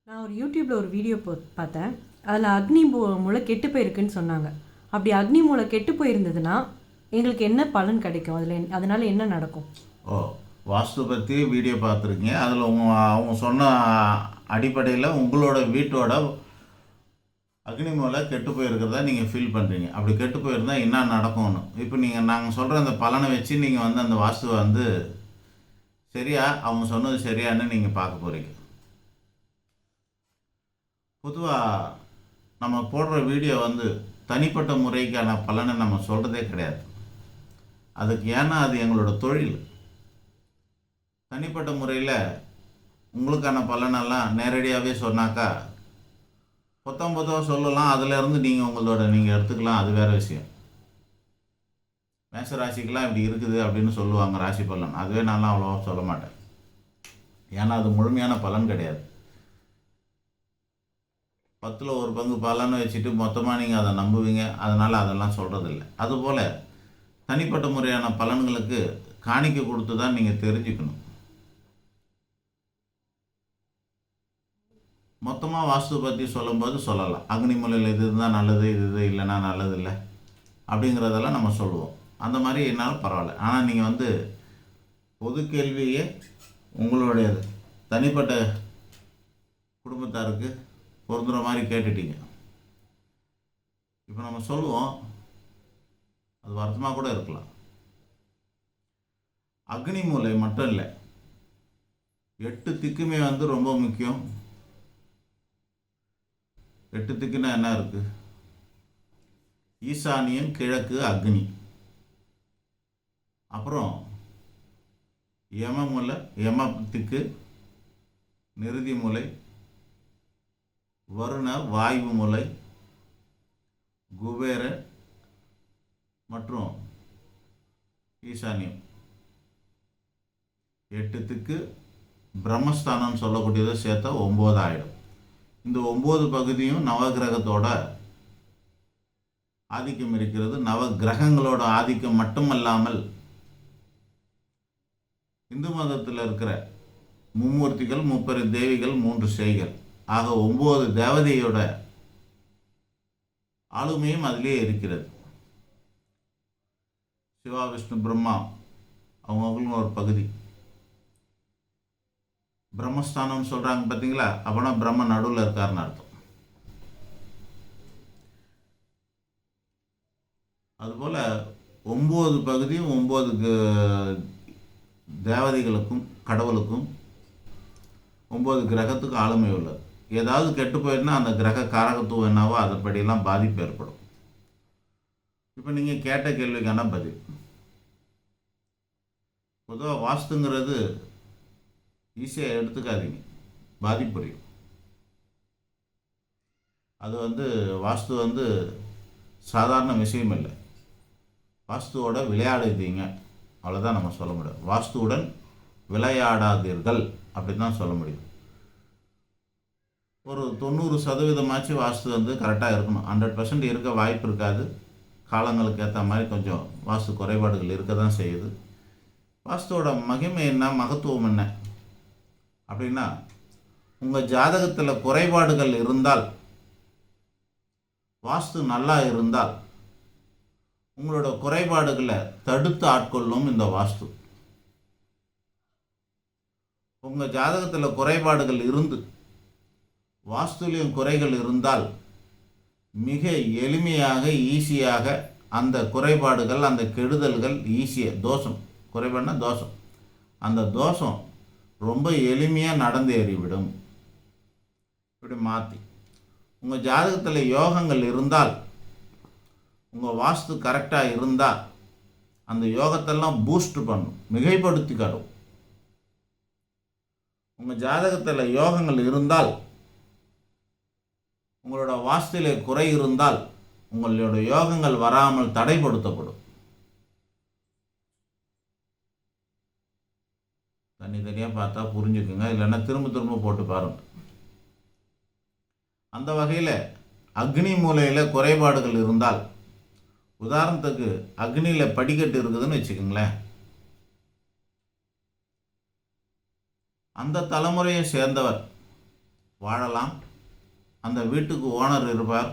நான் ஒரு யூடியூப்பில் ஒரு வீடியோ பார்த்தேன். அதில் அக்னி மூலை கெட்டு போயிருக்குன்னு சொன்னாங்க. அப்படி அக்னி மூலை கெட்டு போயிருந்ததுன்னா எங்களுக்கு என்ன பலன் கிடைக்கும்? அதனால் என்ன நடக்கும்? ஓ, வாஸ்து பற்றி வீடியோ பார்த்துருக்கீங்க. அதில் அவங்க சொன்ன அடிப்படையில் உங்களோட வீட்டோட அக்னி மூலை கெட்டு போயிருக்கிறதா நீங்கள் ஃபீல் பண்ணுறீங்க. அப்படி கெட்டு போயிருந்தால் என்ன நடக்கும்னு இப்போ நாங்கள் சொல்கிற அந்த பலனை வச்சு நீங்கள் அந்த வாஸ்துவை சரியா, அவங்க சொன்னது சரியான்னு நீங்கள் பார்க்க போகிறீங்க. பொதுவாக நம்ம போடுற வீடியோ தனிப்பட்ட முறைக்கான பலனை நம்ம சொல்கிறதே கிடையாது. அதுக்கு ஏன்னா அது எங்களோட தொழில். தனிப்பட்ட முறையில் உங்களுக்கான பலனெல்லாம் நேரடியாகவே சொன்னாக்கா பொத்தம் சொல்லலாம். அதிலேருந்து நீங்கள் எடுத்துக்கலாம். அது வேறு விஷயம். மேஷ ராசிக்கெலாம் இப்படி இருக்குது அப்படின்னு சொல்லுவாங்க ராசி பலன். அதுவே நான்லாம் அவ்வளோவா சொல்ல மாட்டேன். ஏன்னா அது முழுமையான பலன் கிடையாது. 10ல் 1 பங்கு பலன்னு வச்சுட்டு மொத்தமாக நீங்கள் அதை நம்புவீங்க. அதனால் அதெல்லாம் சொல்கிறதில்ல. அதுபோல் தனிப்பட்ட முறையான பலன்களுக்கு காணிக்கை கொடுத்து தான் நீங்கள் தெரிஞ்சுக்கணும். மொத்தமாக வாஸ்து பற்றி சொல்லும்போது சொல்லலாம். அக்னி மூலையில் இது இருந்தால் நல்லது, இது இல்லைன்னா நல்லது இல்லை அப்படிங்கிறதெல்லாம் நம்ம சொல்லுவோம். அந்த மாதிரி என்னால் பரவாயில்ல. ஆனால் நீங்கள் பொது கேள்வியே உங்களுடையது தனிப்பட்ட குடும்பத்தாருக்கு பொருந்துகிற மாதிரி கேட்டுட்டீங்க. இப்போ நம்ம சொல்லுவோம், அது வருத்தமாக கூட இருக்கலாம். அக்னி மூலை மட்டும் இல்லை, 8 திக்குமே ரொம்ப முக்கியம். 8 திக்குன்னா என்ன இருக்குது? ஈசானியம், கிழக்கு அக்னி, அப்புறம் யம மூலை, யம திக்கு, நிருதி மூலை, வருண வாயு மூலை, குபேர மற்றும் ஈசானியம். 8 திக்கு பிரம்மஸ்தானம் சொல்லக்கூடியதை சேர்த்தா 9 ஆகிடும். இந்த 9 பகுதியும் நவகிரகத்தோட ஆதிக்கம் இருக்கிறது. நவகிரகங்களோட ஆதிக்கம் மட்டுமல்லாமல் இந்து மதத்தில் இருக்கிற மும்மூர்த்திகள், 30 தேவிகள், 3 சேய்கள் ஆக 9 தேவதையோட ஆளுமையும் அதிலே இருக்கிறது. சிவா, விஷ்ணு, பிரம்மா அவங்களும் ஒரு பகுதி. பிரம்மஸ்தானம்னு சொல்கிறாங்க பார்த்தீங்களா? அப்போனா பிரம்ம நடுவில் இருக்காருன்னு அர்த்தம். அதுபோல் 9 பகுதியும் 9 தேவதைகளுக்கும் கடவுளுக்கும் 9 கிரகத்துக்கும் ஆளுமை உள்ளது. ஏதாவது கெட்டு போயிருந்தால் அந்த கிரக காரகத்துவம் என்னவோ அதைப்படியெல்லாம் பாதிப்பு ஏற்படும். இப்போ நீங்கள் கேட்ட கேள்விக்கான பதில். பொதுவாக வாஸ்துங்கிறது ஈஸியாக எடுத்துக்காதீங்க, பாதிப்புரியும். அது வாஸ்து சாதாரண விஷயம் இல்லை. வாஸ்துவோட விளையாடுதீங்க, அவ்வளோதான் நம்ம சொல்ல முடியும். வாஸ்துவுடன் விளையாடாதீர்கள் அப்படி தான் சொல்ல முடியும். ஒரு 90% வாஸ்து கரெக்டாக இருக்கணும். 100% இருக்க வாய்ப்பு இருக்காது. காலங்களுக்கு ஏற்ற மாதிரி கொஞ்சம் வாஸ்து குறைபாடுகள் இருக்க தான் செய்யுது. வாஸ்துவோட மகிமை என்ன, மகத்துவம் என்ன அப்படின்னா, உங்கள் ஜாதகத்தில் குறைபாடுகள் இருந்தால், வாஸ்து நல்லா இருந்தால் உங்களோட குறைபாடுகளை தடுத்து ஆட்கொள்ளும் இந்த வாஸ்து. உங்கள் ஜாதகத்தில் குறைபாடுகள் இருந்து வாஸ்துலையும் குறைகள் இருந்தால் மிக எளிமையாக, ஈஸியாக அந்த குறைபாடுகள், அந்த கெடுதல்கள் ஈஸியாக, தோஷம், குறைபாடுனா தோஷம், அந்த தோஷம் ரொம்ப எளிமையாக நடந்தேறிவிடும். இப்படி மாற்றி உங்கள் ஜாதகத்தில் யோகங்கள் இருந்தால், உங்கள் வாஸ்து கரெக்டாக இருந்தால் அந்த யோகத்தெல்லாம் பூஸ்ட் பண்ணும், மிகைப்படுத்தி காட்டும். உங்கள் ஜாதகத்தில் யோகங்கள் இருந்தால், உங்களோட வாஸ்துவிலே குறை இருந்தால் உங்களோட யோகங்கள் வராமல் தடைப்படுத்தப்படும். தனித்தனியாக பார்த்தா புரிஞ்சுக்குங்க, இல்லைன்னா திரும்ப போட்டு பாருங்கள். அந்த வகையில் அக்னி மூலையில் குறைபாடுகள் இருந்தால், உதாரணத்துக்கு அக்னியில் படிக்கட்டு இருக்குதுன்னு வச்சுக்கோங்களேன், அந்த தலைமுறையை சேர்ந்தவர் வாழலாம். அந்த வீட்டுக்கு ஓனர் இருப்பார்.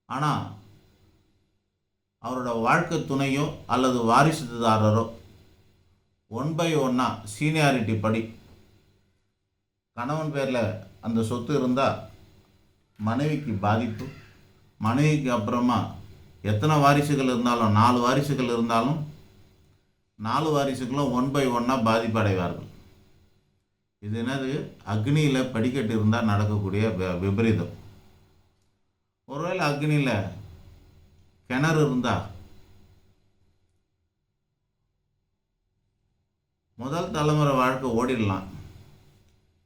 ஆனால் அவரோட வாழ்க்கை துணையோ அல்லது வாரிசுதாரரோ 1/1 சீனியாரிட்டி படி கணவன் பேரில் அந்த சொத்து இருந்தால் மனைவிக்கு பாதிப்பு. மனைவிக்கு அப்புறமா எத்தனை வாரிசுகள் இருந்தாலும் 4 வாரிசுகள் இருந்தாலும் 4 வாரிசுகளும் 1/1 பாதிப்பு அடைவார்கள். இது என்னது? அக்னியில் படிக்கட்டு இருந்தால் நடக்கக்கூடிய விபரீதம். ஒருவேளை அக்னியில் கிணறு இருந்தால் முதல் தலைமுறை வாழ்க்கை ஓடிடலாம்.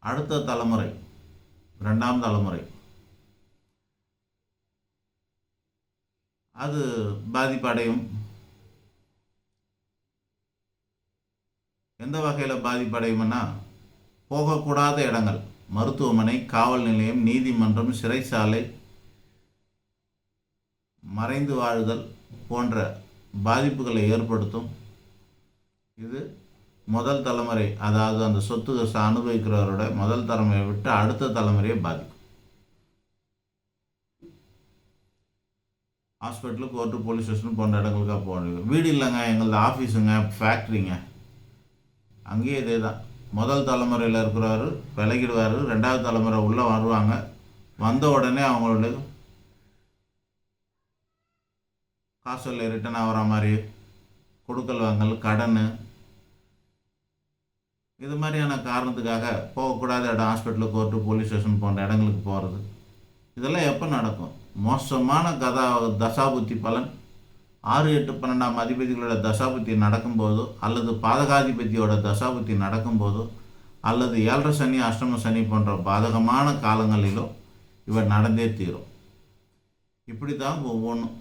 அடுத்த தலைமுறை, 2ஆம் தலைமுறை அது பாதிப்படையும். எந்த வகையில் பாதிப்படையும்னா, போகக்கூடாத இடங்கள், மருத்துவமனை, காவல் நிலையம், நீதிமன்றம், சிறைச்சாலை, மறைந்து வாழுதல் போன்ற பாதிப்புகளை ஏற்படுத்தும். இது முதல் தலைமுறை, அதாவது அந்த சொத்து அனுபவிக்கிறவரோட முதல் தலைமுறையை விட்டு அடுத்த தலைமுறையை பாதிக்கும். ஹாஸ்பிட்டலு, கோர்ட்டு, போலீஸ் ஸ்டேஷன் போன்ற இடங்களுக்காக போகணும். வீடு இல்லைங்க, எங்களது ஆஃபீஸுங்க, ஃபேக்ட்ரிங்க, அங்கேயே இதே தான். முதல் தலைமுறையில் இருக்கிறவர் விலகிடுவார். 2ஆவது தலைமுறை உள்ளே வருவாங்க. வந்த உடனே அவங்களுடைய காசோலை ரிட்டர்ன் ஆகிற மாதிரி கொடுக்கல் வாங்கல், கடன், இது மாதிரியான காரணத்துக்காக போகக்கூடாத இடம், ஹாஸ்பிட்டலு, கோர்ட்டு, போலீஸ் ஸ்டேஷன் போன்ற இடங்களுக்கு போகிறது. இதெல்லாம் எப்போ நடக்கும்? மோசமான தசாபுத்தி பலன் 6, 8, 12ஆம் அதிபதிகளோட தசாபுத்தி நடக்கும்போதோ அல்லது பாதகாதிபதியோட தசாபுத்தி நடக்கும்போதோ அல்லது 7.5 சனி, அஷ்டம சனி போன்ற பாதகமான காலங்களிலோ இவர் நடந்தே தீரும். இப்படி தான் ஒவ்வொன்றும்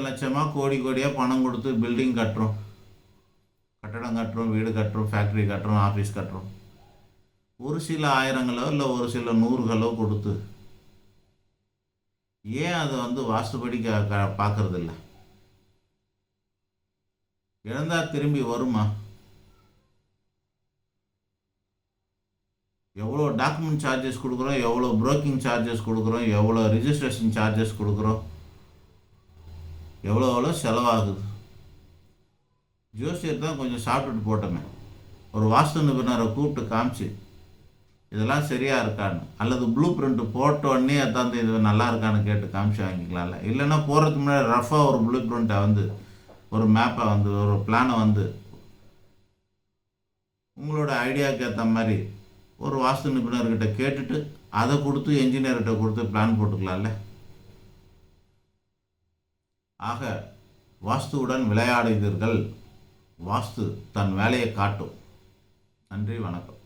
லட்சமாக கோடியாக பணம் கொடுத்து பில்டிங் கட்டுறோம், கட்டடம் கட்டுறோம், வீடு கட்டுறோம், ஃபேக்ட்ரி கட்டுறோம், ஆஃபீஸ் கட்டுறோம். ஒரு சில ஆயிரங்களோ இல்லை ஒரு சில 100களோ கொடுத்து ஏன் அதை வாஸ்துபடி பார்க்கறதில்ல? இழந்தால் திரும்பி வருமா? எவ்வளோ டாக்குமெண்ட் சார்ஜஸ் கொடுக்குறோம், எவ்வளோ புரோக்கிங் சார்ஜஸ் கொடுக்குறோம், எவ்வளோ ரிஜிஸ்ட்ரேஷன் சார்ஜஸ் கொடுக்குறோம், எவ்வளோ செலவாகுது. ஜோசியர் தான் கொஞ்சம் சாப்பிட்டுட்டு போட்டோமே, ஒரு வாஸ்து நிபுணரை கூப்பிட்டு காமிச்சு இதெல்லாம் சரியாக இருக்கான்னு, அல்லது ப்ளூ பிரிண்ட் போட்ட உடனே அதாந்து இது நல்லா இருக்கான்னு கேட்டு காமிச்சு வாங்கிக்கலாம்ல. இல்லைன்னா போகிறதுக்கு முன்னாடி ரஃபாக ஒரு ப்ளூ பிரிண்ட்டை ஒரு மேப்பை ஒரு பிளானை உங்களோட ஐடியாவுக்கு ஏற்ற மாதிரி ஒரு வாஸ்து நிபுணர்கிட்ட கேட்டுட்டு அதை கொடுத்து என்ஜினியர்கிட்ட கொடுத்து பிளான் போட்டுக்கலாம்ல. ஆக வாஸ்துவுடன் விளையாடுகிறீர்கள், வாஸ்து தன் வேலையை காட்டும். நன்றி, வணக்கம்.